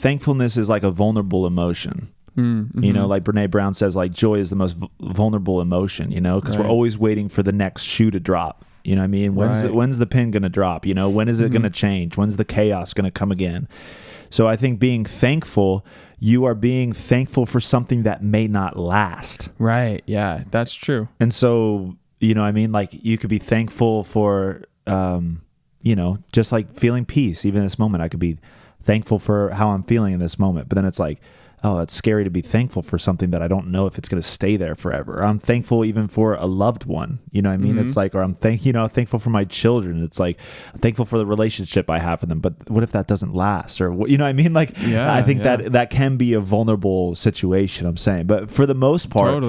thankfulness is like a vulnerable emotion. Mm-hmm. You know, like Brene Brown says, like joy is the most vulnerable emotion, you know, because we're always waiting for the next shoe to drop. You know what I mean? When's the pin going to drop? You know, when is it going to change? When's the chaos going to come again? So I think being thankful, you are being thankful for something that may not last. Right. Yeah, that's true. And so, you know what I mean? Like you could be thankful for, you know, just like feeling peace. Even in this moment, I could be thankful for how I'm feeling in this moment. But then it's like, oh, it's scary to be thankful for something that I don't know if it's going to stay there forever. Or I'm thankful even for a loved one. You know what I mean? It's like, or I'm thankful for my children. It's like, I'm thankful for the relationship I have with them. But what if that doesn't last? Or, you know what I mean? Like, I think that can be a vulnerable situation, I'm saying. But for the most part,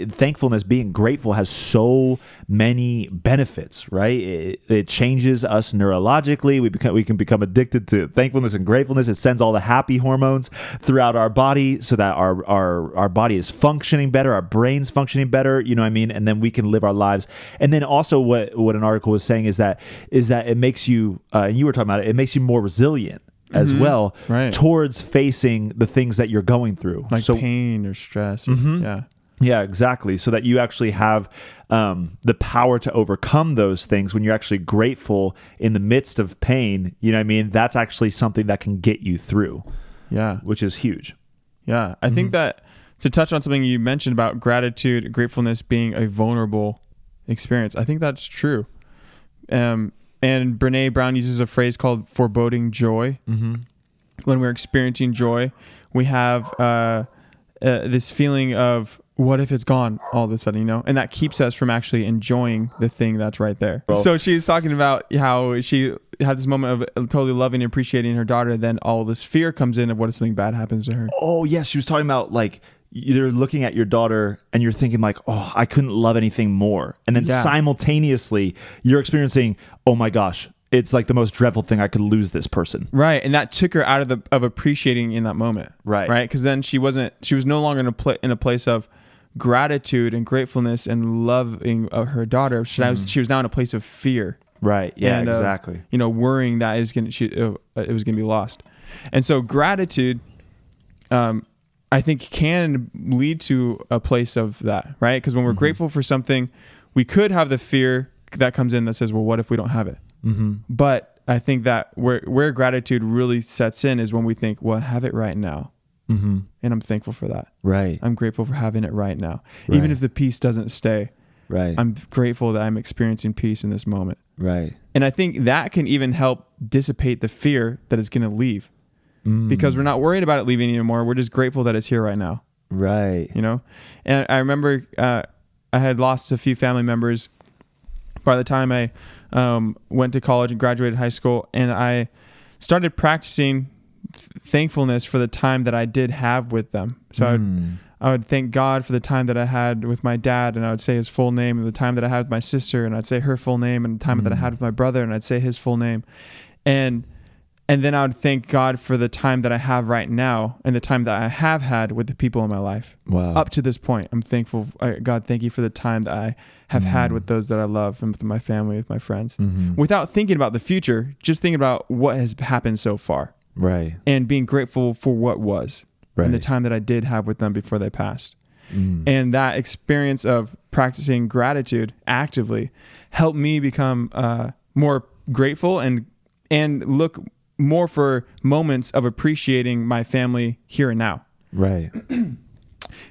thankfulness, being grateful has so many benefits, right? It changes us neurologically. We can become addicted to thankfulness and gratefulness. It sends all the happy hormones throughout our body so that our body is functioning better, our brain's functioning better, you know what I mean? And then we can live our lives. And then also what an article was saying is that it makes you, and you were talking about it makes you more resilient as well towards facing the things that you're going through. Like pain or stress. Yeah, exactly. So that you actually have the power to overcome those things when you're actually grateful in the midst of pain, you know what I mean? That's actually something that can get you through. Yeah. Which is huge. Yeah. I think that to touch on something you mentioned about gratitude, gratefulness being a vulnerable experience, I think that's true. And Brene Brown uses a phrase called foreboding joy. When we're experiencing joy, we have this feeling of, what if it's gone all of a sudden, you know? And that keeps us from actually enjoying the thing that's right there. So she's talking about how she had this moment of totally loving and appreciating her daughter. Then all this fear comes in of what if something bad happens to her. Oh, yeah. She was talking about like, you're looking at your daughter and you're thinking like, oh, I couldn't love anything more. And then simultaneously you're experiencing, oh my gosh, it's like the most dreadful thing. I could lose this person. Right. And that took her out of appreciating in that moment. Right. Right. Because then she was no longer in a place of gratitude and gratefulness and loving of her daughter. She was now in a place of fear. Right. Yeah, and, exactly. Worrying that it was going to be lost. And so gratitude, I think can lead to a place of that, right? Because when we're grateful for something, we could have the fear that comes in that says, well, what if we don't have it? But I think that where gratitude really sets in is when we think, well, I have it right now. And I'm thankful for that. Right. I'm grateful for having it right now. Right. Even if the peace doesn't stay. Right. I'm grateful that I'm experiencing peace in this moment. Right. And I think that can even help dissipate the fear that it's going to leave. Because we're not worried about it leaving anymore. We're just grateful that it's here right now. Right. And I remember I had lost a few family members by the time I went to college and graduated high school, and I started practicing thankfulness for the time that I did have with them. So I would thank God for the time that I had with my dad, and I would say his full name, and the time that I had with my sister, and I'd say her full name, and the time that I had with my brother, and I'd say his full name. And then I would thank God for the time that I have right now and the time that I have had with the people in my life. Wow. Up to this point, I'm thankful. God, thank you for the time that I have had with those that I love and with my family, with my friends. Without thinking about the future, just thinking about what has happened so far. Right. And being grateful for what was. Right. And the time that I did have with them before they passed. And that experience of practicing gratitude actively helped me become more grateful and look more for moments of appreciating my family here and now. Right.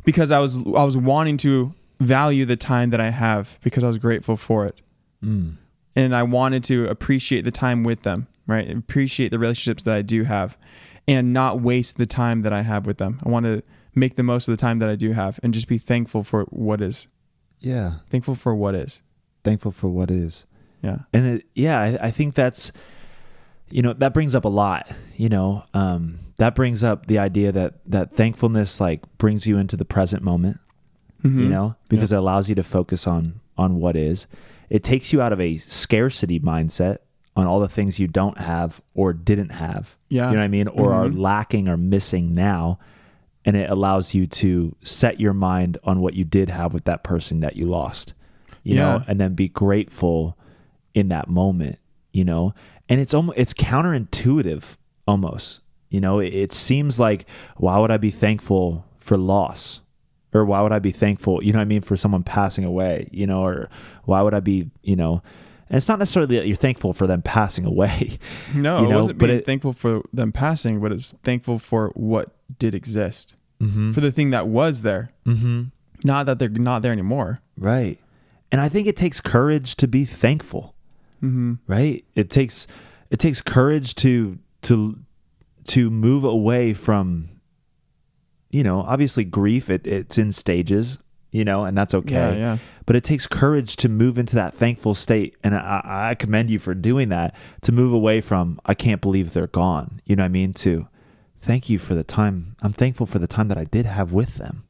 Because I was wanting to value the time that I have because I was grateful for it. And I wanted to appreciate the time with them, right? Appreciate the relationships that I do have and not waste the time that I have with them. I want to make the most of the time that I do have and just be thankful for what is. Yeah. Thankful for what is. Thankful for what is. Yeah. And I think that's, that brings up a lot, that brings up the idea that thankfulness like brings you into the present moment, because it allows you to focus on what is. It takes you out of a scarcity mindset on all the things you don't have or didn't have, you know what I mean? Or are lacking or missing now. And it allows you to set your mind on what you did have with that person that you lost, you know, and then be grateful in that moment, And it's counterintuitive almost, You know, it seems like, why would I be thankful for loss? Or why would I be thankful, you know what I mean, for someone passing away, you know, or why would I be, you know, and it's not necessarily that you're thankful for them passing away. No, you know, it wasn't being thankful for them passing, but it's thankful for what did exist, for the thing that was there. Not that they're not there anymore. Right. And I think it takes courage to be thankful, right? It takes courage to move away from, you know, obviously grief, it's in stages, you know, and that's okay. Yeah. But it takes courage to move into that thankful state. And I commend you for doing that, to move away from, I can't believe they're gone. You know what I mean? To thank you for the time. I'm thankful for the time that I did have with them.